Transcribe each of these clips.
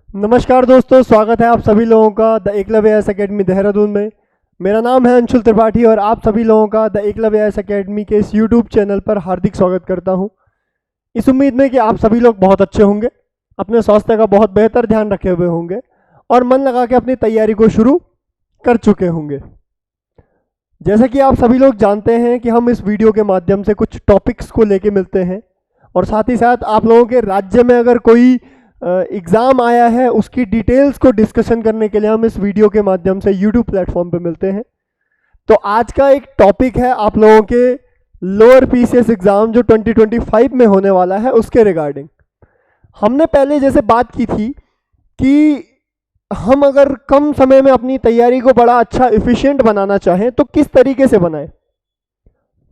नमस्कार दोस्तों, स्वागत है आप सभी लोगों का the Eklavya IAS academy Dehradun में। मेरा नाम है अंशुल त्रिपाठी और आप सभी लोगों का द एकलव्य आईएएस अकेडमी के इस यूट्यूब चैनल पर हार्दिक स्वागत करता हूं। इस उम्मीद में कि आप सभी लोग बहुत अच्छे होंगे, अपने स्वास्थ्य का बहुत बेहतर ध्यान रखे हुए होंगे और मन लगा के अपनी तैयारी को शुरू कर चुके होंगे। जैसा कि आप सभी लोग जानते हैं कि हम इस वीडियो के माध्यम से कुछ टॉपिक्स को लेके मिलते हैं और साथ ही साथ आप लोगों के राज्य में अगर कोई एग्ज़ाम आया है उसकी डिटेल्स को डिस्कशन करने के लिए हम इस वीडियो के माध्यम से यूट्यूब प्लेटफॉर्म पे मिलते हैं। तो आज का एक टॉपिक है आप लोगों के लोअर पीसीएस एग्ज़ाम जो 2025 में होने वाला है उसके रिगार्डिंग। हमने पहले जैसे बात की थी कि हम अगर कम समय में अपनी तैयारी को बड़ा अच्छा एफिशिएंट बनाना चाहें तो किस तरीके से बनाएं।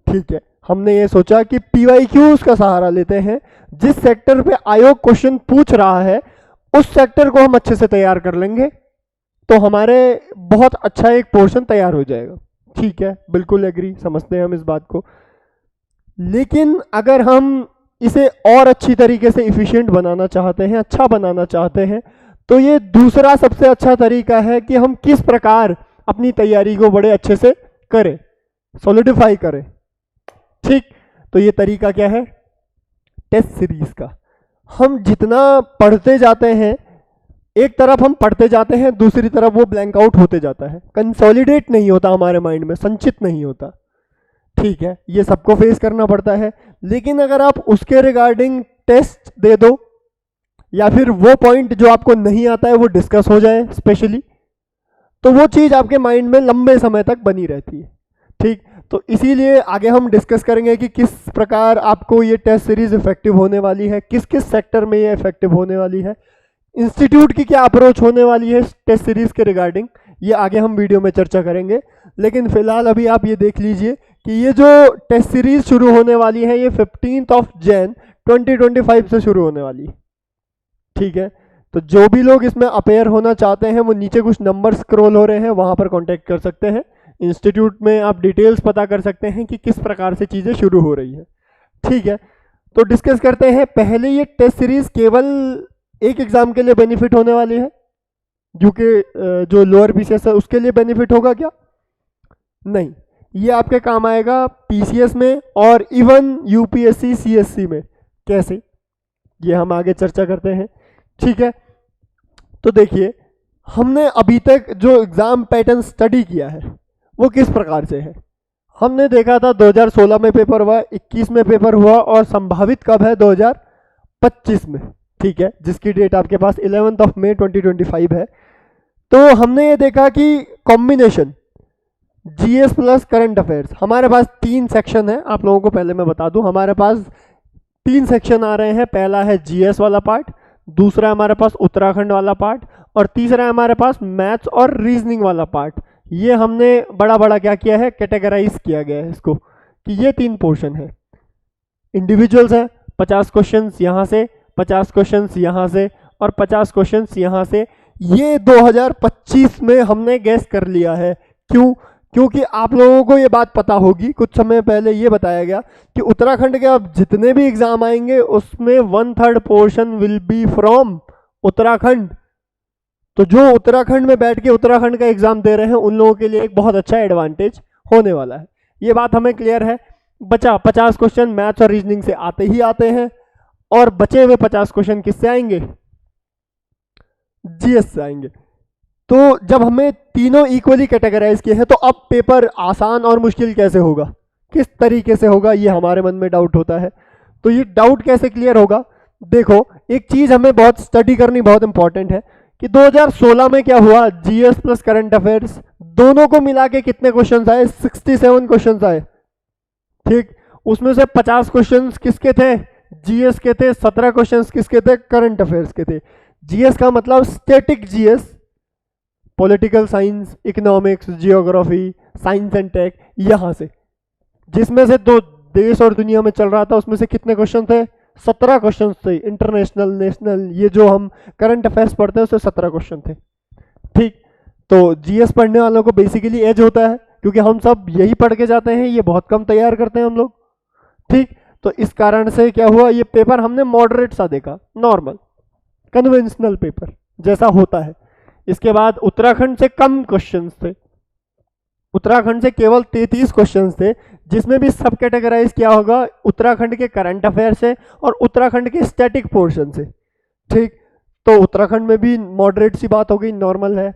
ठीक है, हमने ये सोचा कि PYQs का सहारा लेते हैं। जिस सेक्टर पे आयोग क्वेश्चन पूछ रहा है उस सेक्टर को हम अच्छे से तैयार कर लेंगे तो हमारे बहुत अच्छा एक पोर्शन तैयार हो जाएगा। ठीक है, बिल्कुल एग्री, समझते हैं हम इस बात को। लेकिन अगर हम इसे और अच्छी तरीके से इफिशिएंट बनाना चाहते हैं, अच्छा बनाना चाहते हैं, तो ये दूसरा सबसे अच्छा तरीका है कि हम किस प्रकार अपनी तैयारी को बड़े अच्छे से करें, सॉलिडिफाई करें। ठीक, तो ये तरीका क्या है? टेस्ट सीरीज का। हम जितना पढ़ते जाते हैं, एक तरफ हम पढ़ते जाते हैं, दूसरी तरफ वो ब्लैंक आउट होते जाता है, कंसोलिडेट नहीं होता हमारे माइंड में, संचित नहीं होता। ठीक है, ये सबको फेस करना पड़ता है। लेकिन अगर आप उसके रिगार्डिंग टेस्ट दे दो या फिर वो पॉइंट जो आपको नहीं आता है वो डिस्कस हो जाए स्पेशली, तो वो चीज़ आपके माइंड में लंबे समय तक बनी रहती है। ठीक, तो इसीलिए आगे हम डिस्कस करेंगे कि किस प्रकार आपको ये टेस्ट सीरीज इफेक्टिव होने वाली है, किस किस सेक्टर में ये इफेक्टिव होने वाली है, इंस्टीट्यूट की क्या अप्रोच होने वाली है टेस्ट सीरीज के रिगार्डिंग, ये आगे हम वीडियो में चर्चा करेंगे। लेकिन फिलहाल अभी आप ये देख लीजिए कि ये जो टेस्ट सीरीज शुरू होने वाली है ये 15 जनवरी 2025 से शुरू होने वाली है। ठीक है, तो जो भी लोग इसमें अपेयर होना चाहते हैं वो नीचे कुछ नंबर स्क्रॉल हो रहे हैं, वहाँ पर कॉन्टेक्ट कर सकते हैं। इंस्टीट्यूट में आप डिटेल्स पता कर सकते हैं कि किस प्रकार से चीज़ें शुरू हो रही है। ठीक है, तो डिस्कस करते हैं। पहले ये टेस्ट सीरीज केवल एक एग्जाम के लिए बेनिफिट होने वाली है, क्योंकि जो लोअर पीसीएस है उसके लिए बेनिफिट होगा क्या? नहीं, ये आपके काम आएगा पीसीएस में और इवन यूपीएससी सीएससी में। कैसे, ये हम आगे चर्चा करते हैं। ठीक है, तो देखिए हमने अभी तक जो एग्जाम पैटर्न स्टडी किया है वो किस प्रकार से है। हमने देखा था 2016 में पेपर हुआ, 21 में पेपर हुआ और संभावित कब है? 2025 में। ठीक है, जिसकी डेट आपके पास 11 मई 2025 है। तो हमने ये देखा कि combination GS plus current affairs, हमारे पास 3 सेक्शन है। आप लोगों को पहले मैं बता दूं, हमारे पास 3 सेक्शन आ रहे हैं। पहला है जीएस वाला पार्ट, दूसरा हमारे पास उत्तराखंड वाला पार्ट और तीसरा है हमारे पास मैथ्स और रीजनिंग वाला पार्ट। ये हमने बड़ा बड़ा क्या किया है, कैटेगराइज किया गया है इसको कि ये 3 पोर्शन है। इंडिविजुअल्स है, 50 क्वेश्चंस यहाँ से, 50 क्वेश्चंस यहाँ से और 50 क्वेश्चंस यहाँ से। ये 2025 में हमने गैस कर लिया है। क्यों? क्योंकि आप लोगों को ये बात पता होगी, कुछ समय पहले ये बताया गया कि उत्तराखंड के अब जितने भी एग्जाम आएंगे उसमें 1/3 portion will be from Uttarakhand. तो जो उत्तराखंड में बैठ के उत्तराखंड का एग्जाम दे रहे हैं उन लोगों के लिए एक बहुत अच्छा एडवांटेज होने वाला है। ये बात हमें क्लियर है। बचा 50 क्वेश्चन मैथ्स और रीजनिंग से आते ही आते हैं और बचे हुए 50 क्वेश्चन किससे आएंगे? जीएस से आएंगे। तो जब हमें तीनों इक्वली कैटेगराइज किए हैं तो अब पेपर आसान और मुश्किल कैसे होगा, किस तरीके से होगा, ये हमारे मन में डाउट होता है। तो ये डाउट कैसे क्लियर होगा? देखो, एक चीज हमें बहुत स्टडी करनी बहुत इंपॉर्टेंट है कि 2016 में क्या हुआ, जीएस प्लस करंट अफेयर्स दोनों को मिला के कितने क्वेश्चंस आए? 67 क्वेश्चंस आए। ठीक, उसमें से 50 क्वेश्चंस किसके थे? जीएस के थे। 17 क्वेश्चंस किसके थे? करंट अफेयर्स के थे। जीएस का मतलब static GS, political science, economics, geography, science and tech, यहाँ से, जिसमें से जो देश और दुनिया में चल रहा था उसमें से कितने क्वेश्चन थे? 17 क्वेश्चन थे। इंटरनेशनल, नेशनल, ये जो हम करंट अफेयर्स पढ़ते हैं उससे 17 क्वेश्चन थे। ठीक, तो जीएस पढ़ने वालों को बेसिकली एज होता है क्योंकि हम सब यही पढ़ के जाते हैं, ये बहुत कम तैयार करते हैं हम लोग। ठीक, तो इस कारण से क्या हुआ, ये पेपर हमने मॉडरेट सा देखा, नॉर्मल कन्वेंशनल पेपर। जैसा होता है। इसके बाद उत्तराखंड से कम क्वेश्चंस थे, उत्तराखंड से केवल 33 क्वेश्चंस थे, जिसमें भी सब कैटेगराइज किया होगा उत्तराखंड के करंट अफेयर से और उत्तराखंड के स्टैटिक पोर्शन से। ठीक, तो उत्तराखंड में भी मॉडरेट सी बात हो गई, नॉर्मल है।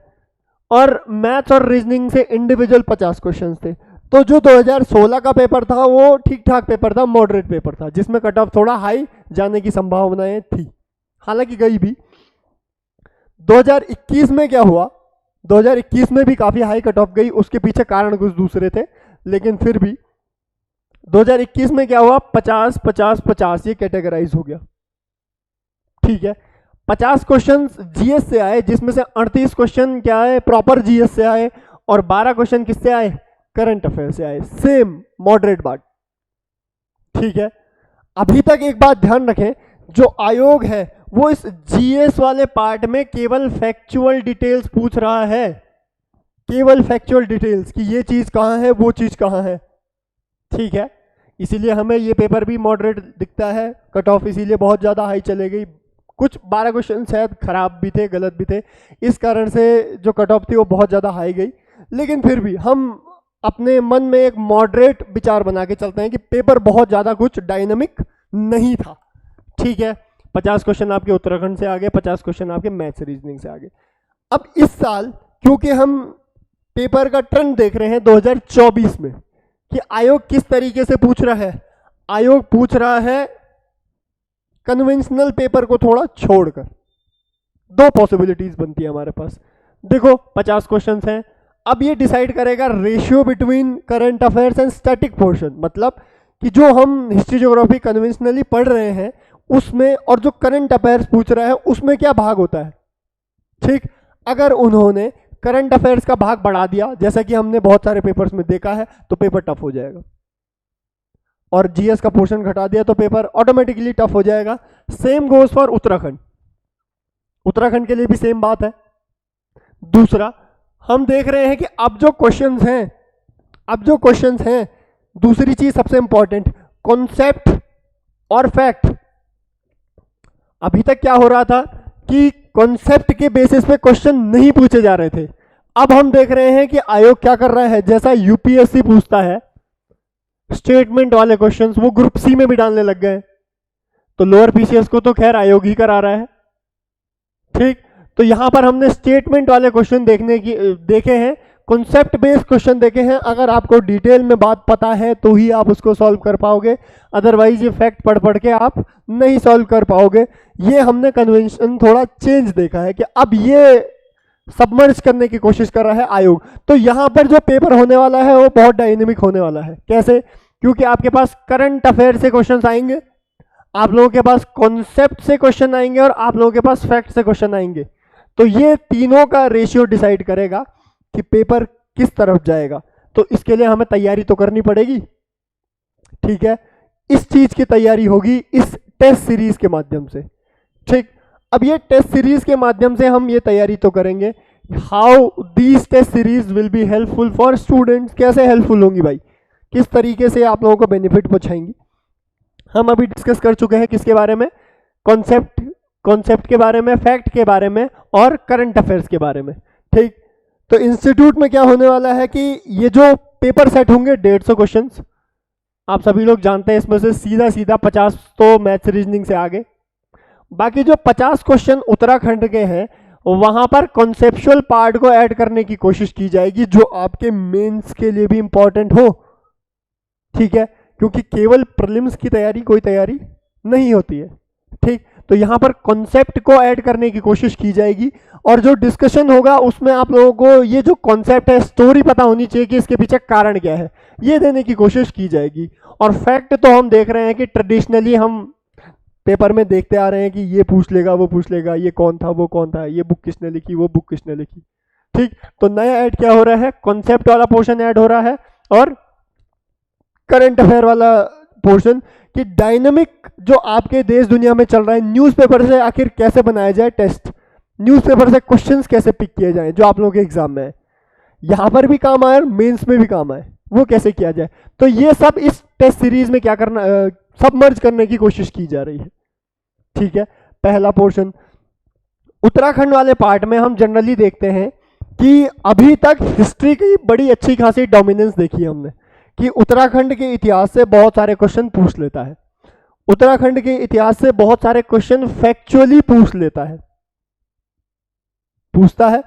और मैथ्स और रीजनिंग से इंडिविजुअल 50 क्वेश्चंस थे। तो जो 2016 का पेपर था वो ठीक ठाक पेपर था, मॉडरेट पेपर था, जिसमें कट ऑफ थोड़ा हाई जाने की संभावनाएं थी, हालांकि गई भी। 2021 में क्या हुआ, 2021 में भी काफी हाई कट ऑफ गई, उसके पीछे कारण कुछ दूसरे थे, लेकिन फिर भी 2021 में क्या हुआ, 50 50 50 ये कैटेगराइज हो गया। ठीक है, 50 क्वेश्चन जीएस से आए, जिसमें से 38 क्वेश्चन क्या आए, प्रॉपर जीएस से आए, और 12 क्वेश्चन किससे आए, करंट अफेयर से आए। सेम मॉडरेट बात। ठीक है, अभी तक एक बात ध्यान रखें, जो आयोग है वो इस जीएस वाले पार्ट में केवल फैक्चुअल डिटेल्स पूछ रहा है, केवल फैक्चुअल डिटेल्स कि ये चीज कहाँ है, वो चीज कहाँ है। ठीक है, इसीलिए हमें ये पेपर भी मॉडरेट दिखता है, कट ऑफ इसीलिए बहुत ज्यादा हाई चले गई। कुछ 12 क्वेश्चन शायद खराब भी थे, गलत भी थे, इस कारण से जो कट ऑफ थी वो बहुत ज्यादा हाई गई। लेकिन फिर भी हम अपने मन में एक मॉडरेट विचार बना के चलते हैं कि पेपर बहुत ज्यादा कुछ डायनामिक नहीं था। ठीक है, 50 क्वेश्चन आपके उत्तराखंड से आगे, 50 क्वेश्चन आपके मैथ्स रीजनिंग से आगे। अब इस साल क्योंकि हम पेपर का ट्रेंड देख रहे हैं 2024 में कि आयोग किस तरीके से पूछ रहा है, आयोग पूछ रहा है कन्वेंशनल पेपर को थोड़ा छोड़कर। दो पॉसिबिलिटीज बनती है हमारे पास। देखो 50 क्वेश्चंस हैं, अब ये डिसाइड करेगा ratio between current affairs and static portion, मतलब कि जो हम हिस्ट्री ज्योग्राफी कन्वेंशनली पढ़ रहे हैं उसमें और जो करंट अफेयर्स पूछ रहा है उसमें क्या भाग होता है। ठीक, अगर उन्होंने करंट अफेयर्स का भाग बढ़ा दिया, जैसा कि हमने बहुत सारे पेपर्स में देखा है, तो पेपर टफ हो जाएगा, और जीएस का पोर्शन घटा दिया तो पेपर ऑटोमेटिकली टफ हो जाएगा। Same goes for Uttarakhand, Uttarakhand के लिए भी सेम बात है। दूसरा, हम देख रहे हैं कि अब जो क्वेश्चंस हैं, अब जो क्वेश्चंस हैं, दूसरी चीज सबसे इंपॉर्टेंट, कॉन्सेप्ट और फैक्ट। अभी तक क्या हो रहा था कि कॉन्सेप्ट के बेसिस पे क्वेश्चन नहीं पूछे जा रहे थे। अब हम देख रहे हैं कि आयोग क्या कर रहा है, जैसा यूपीएससी पूछता है स्टेटमेंट वाले क्वेश्चंस, वो ग्रुप सी में भी डालने लग गए। तो लोअर पीसीएस को तो खैर आयोग ही करा रहा है। ठीक, तो यहां पर हमने स्टेटमेंट वाले क्वेश्चन देखे हैं, कॉन्सेप्ट बेस्ड क्वेश्चन देखे हैं। अगर आपको डिटेल में बात पता है तो ही आप उसको सॉल्व कर पाओगे, अदरवाइज ये फैक्ट पढ़ पढ़ के आप नहीं सॉल्व कर पाओगे। ये हमने कन्वेंशन थोड़ा चेंज देखा है कि अब ये सबमर्ज करने की कोशिश कर रहा है आयोग। तो यहां पर जो पेपर होने वाला है वो बहुत डायनेमिक होने वाला है। कैसे? क्योंकि आपके पास करंट अफेयर से क्वेश्चन आएंगे, आप लोगों के पास कॉन्सेप्ट से क्वेश्चन आएंगे, और आप लोगों के पास फैक्ट से क्वेश्चन आएंगे। तो ये तीनों का रेशियो डिसाइड करेगा कि पेपर किस तरफ जाएगा। तो इसके लिए हमें तैयारी तो करनी पड़ेगी। ठीक है, इस चीज की तैयारी होगी इस टेस्ट सीरीज के माध्यम से। ठीक, अब ये टेस्ट सीरीज के माध्यम से हम ये तैयारी तो करेंगे। How these test series will be helpful for students, कैसे हेल्पफुल होंगी भाई, किस तरीके से आप लोगों को बेनिफिट पहुंचाएंगी। हम अभी डिस्कस कर चुके हैं किसके बारे में, कॉन्सेप्ट के बारे में, फैक्ट के बारे में और करंट अफेयर्स के बारे में। ठीक, तो इंस्टीट्यूट में क्या होने वाला है कि ये जो पेपर सेट होंगे 150 क्वेश्चंस, आप सभी लोग जानते हैं, इसमें से सीधा सीधा 50 तो मैथ्स रीजनिंग से आगे, बाकी जो 50 क्वेश्चन उत्तराखंड के हैं वहां पर कॉन्सेप्चुअल पार्ट को ऐड करने की कोशिश की जाएगी, जो आपके मेंस के लिए भी इंपॉर्टेंट हो। ठीक है, क्योंकि केवल प्रीलिम्स की तैयारी कोई तैयारी नहीं होती है। ठीक, तो यहां पर कॉन्सेप्ट को ऐड करने की कोशिश की जाएगी, और जो डिस्कशन होगा उसमें आप लोगों को ये जो कॉन्सेप्ट है, स्टोरी पता होनी चाहिए कि इसके पीछे कारण क्या है, ये देने की कोशिश की जाएगी। और फैक्ट तो हम देख रहे हैं कि ट्रेडिशनली हम पेपर में देखते आ रहे हैं कि ये पूछ लेगा, वो पूछ लेगा, ये कौन था, वो कौन था, ये बुक किसने लिखी, वो बुक किसने लिखी। ठीक, तो नया ऐड क्या हो रहा है, कॉन्सेप्ट वाला पोर्शन ऐड हो रहा है, और करंट अफेयर वाला पोर्शन कि डायनामिक जो आपके देश दुनिया में चल रहा है, न्यूज़पेपर से आखिर कैसे बनाया जाए टेस्ट, न्यूज़पेपर से क्वेश्चंस कैसे पिक किए जाएं जो आप लोगों के एग्जाम में है, यहां पर भी काम आए और मेंस में भी काम आए, वो कैसे किया जाए। तो ये सब इस टेस्ट सीरीज में क्या करना, सबमर्ज करने की कोशिश की जा रही है। ठीक है, पहला पोर्शन उत्तराखंड वाले पार्ट में हम जनरली देखते हैं कि अभी तक हिस्ट्री की बड़ी अच्छी खासी डोमिनेंस देखी है हमने, कि उत्तराखंड के इतिहास से बहुत सारे क्वेश्चन पूछ लेता है, उत्तराखंड के इतिहास से बहुत सारे क्वेश्चन फैक्चुअली पूछ लेता है, पूछता है।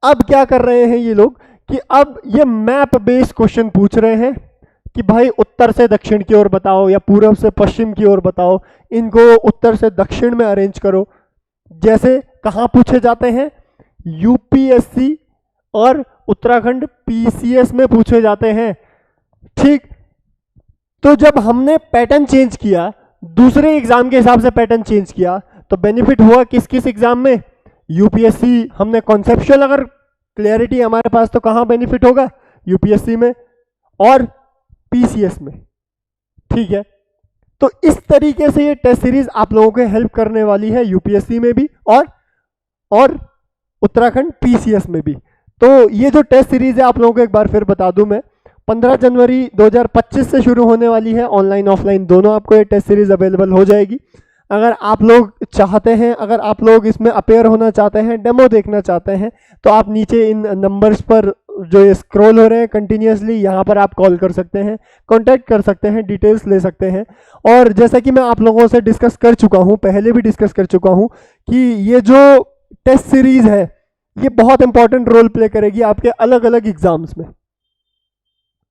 अब क्या कर रहे हैं ये लोग कि अब ये मैप बेस्ड क्वेश्चन पूछ रहे हैं कि भाई उत्तर से दक्षिण की ओर बताओ या पूर्व से पश्चिम की ओर बताओ, इनको उत्तर से दक्षिण में अरेंज करो। जैसे कहाँ पूछे जाते हैं? यूपीएससी और उत्तराखंड पीसीएस में पूछे जाते हैं। ठीक, तो जब हमने पैटर्न चेंज किया, दूसरे एग्जाम के हिसाब से पैटर्न चेंज किया, तो बेनिफिट हुआ किस किस एग्जाम में? यूपीएससी हमने कॉन्सेप्चुअल अगर क्लियरिटी हमारे पास तो कहाँ बेनिफिट होगा? यूपीएससी में और पीसीएस में। ठीक है, तो इस तरीके से ये टेस्ट सीरीज आप लोगों को हेल्प करने वाली है यूपीएससी में भी और उत्तराखंड पीसीएस में भी। तो ये जो टेस्ट सीरीज है आप लोगों को एक बार फिर बता दूं मैं, 15 जनवरी 2025 से शुरू होने वाली है, ऑनलाइन ऑफलाइन दोनों आपको ये टेस्ट सीरीज अवेलेबल हो जाएगी। अगर आप लोग चाहते हैं, अगर आप लोग इसमें अपेयर होना चाहते हैं, डेमो देखना चाहते हैं, तो आप नीचे इन नंबर्स पर जो ये स्क्रॉल हो रहे हैं कंटिन्यूसली, यहाँ पर आप कॉल कर सकते हैं, कांटेक्ट कर सकते हैं, डिटेल्स ले सकते हैं। और जैसा कि मैं आप लोगों से डिस्कस कर चुका हूँ, पहले भी डिस्कस कर चुका हूँ कि ये जो टेस्ट सीरीज है ये बहुत इंपॉर्टेंट रोल प्ले करेगी आपके अलग अलग एग्जाम्स में।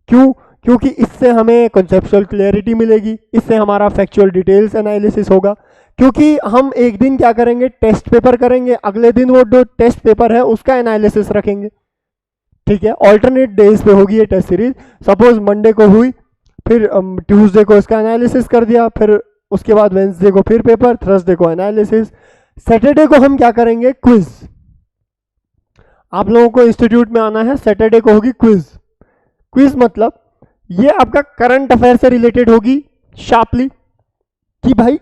क्यों? क्योंकि इससे हमें कॉन्सेप्चुअल क्लैरिटी मिलेगी, इससे हमारा फैक्चुअल डिटेल्स एनालिसिस होगा। क्योंकि हम एक दिन क्या करेंगे? टेस्ट पेपर करेंगे, अगले दिन वो जो टेस्ट पेपर है उसका एनालिसिस रखेंगे। ठीक है, ऑल्टरनेट डेज पे होगी ये टेस्ट सीरीज। सपोज मंडे को हुई, फिर ट्यूसडे को इसका एनालिसिस कर दिया, फिर उसके बाद वेंसडे को फिर पेपर, थर्सडे को एनालिसिस, सैटरडे को हम क्या करेंगे? क्विज। आप लोगों को इंस्टीट्यूट में आना है, सैटरडे को होगी क्विज। क्विज मतलब ये आपका करंट अफेयर से रिलेटेड होगी शार्पली, कि भाई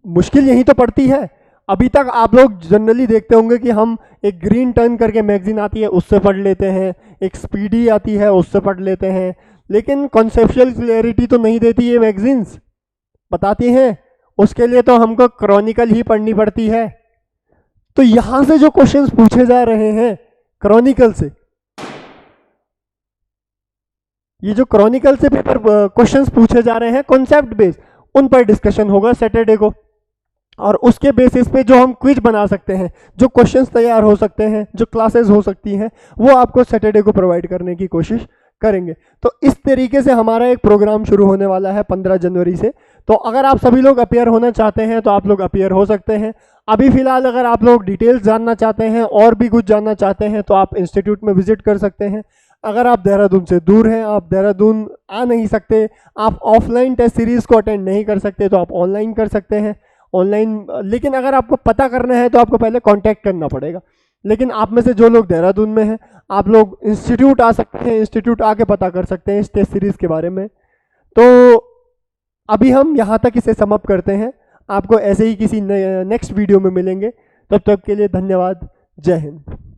मुश्किल यही तो पड़ती है। अभी तक आप लोग जनरली देखते होंगे कि हम एक ग्रीन टर्न करके मैगजीन आती है उससे पढ़ लेते हैं, एक स्पीडी आती है उससे पढ़ लेते हैं, लेकिन कॉन्सेप्चुअल क्लैरिटी तो नहीं देती ये मैगजीन्स, बताती हैं। उसके लिए तो हमको क्रॉनिकल ही पढ़नी पड़ती है। तो यहां से जो क्वेश्चंस पूछे जा रहे हैं क्रॉनिकल से, ये जो क्रॉनिकल से पेपर क्वेश्चंस पूछे जा रहे हैं कॉन्सेप्ट बेस्ड, उन पर डिस्कशन होगा सैटरडे को। और उसके बेसिस पे जो हम क्विज बना सकते हैं, जो क्वेश्चंस तैयार हो सकते हैं, जो क्लासेस हो सकती हैं, वो आपको सैटरडे को प्रोवाइड करने की कोशिश करेंगे। तो इस तरीके से हमारा एक प्रोग्राम शुरू होने वाला है 15 जनवरी से। तो अगर आप सभी लोग अपियर होना चाहते हैं तो आप लोग अपियर हो सकते हैं। अभी फिलहाल अगर आप लोग डिटेल्स जानना चाहते हैं और भी कुछ जानना चाहते हैं तो आप इंस्टीट्यूट में विजिट कर सकते हैं। अगर आप देहरादून से दूर हैं, आप देहरादून आ नहीं सकते, आप ऑफलाइन टेस्ट सीरीज को अटेंड नहीं कर सकते, तो आप ऑनलाइन कर सकते हैं। ऑनलाइन, लेकिन अगर आपको पता करना है तो आपको पहले कांटेक्ट करना पड़ेगा। लेकिन आप में से जो लोग देहरादून में हैं, आप लोग इंस्टीट्यूट आ सकते हैं, इंस्टीट्यूट आके पता कर सकते हैं इस टेस्ट सीरीज के बारे में। तो अभी हम यहाँ तक इसे समाप्त करते हैं, आपको ऐसे ही किसी नेक्स्ट वीडियो में मिलेंगे। तब तक के लिए धन्यवाद। जय हिंद।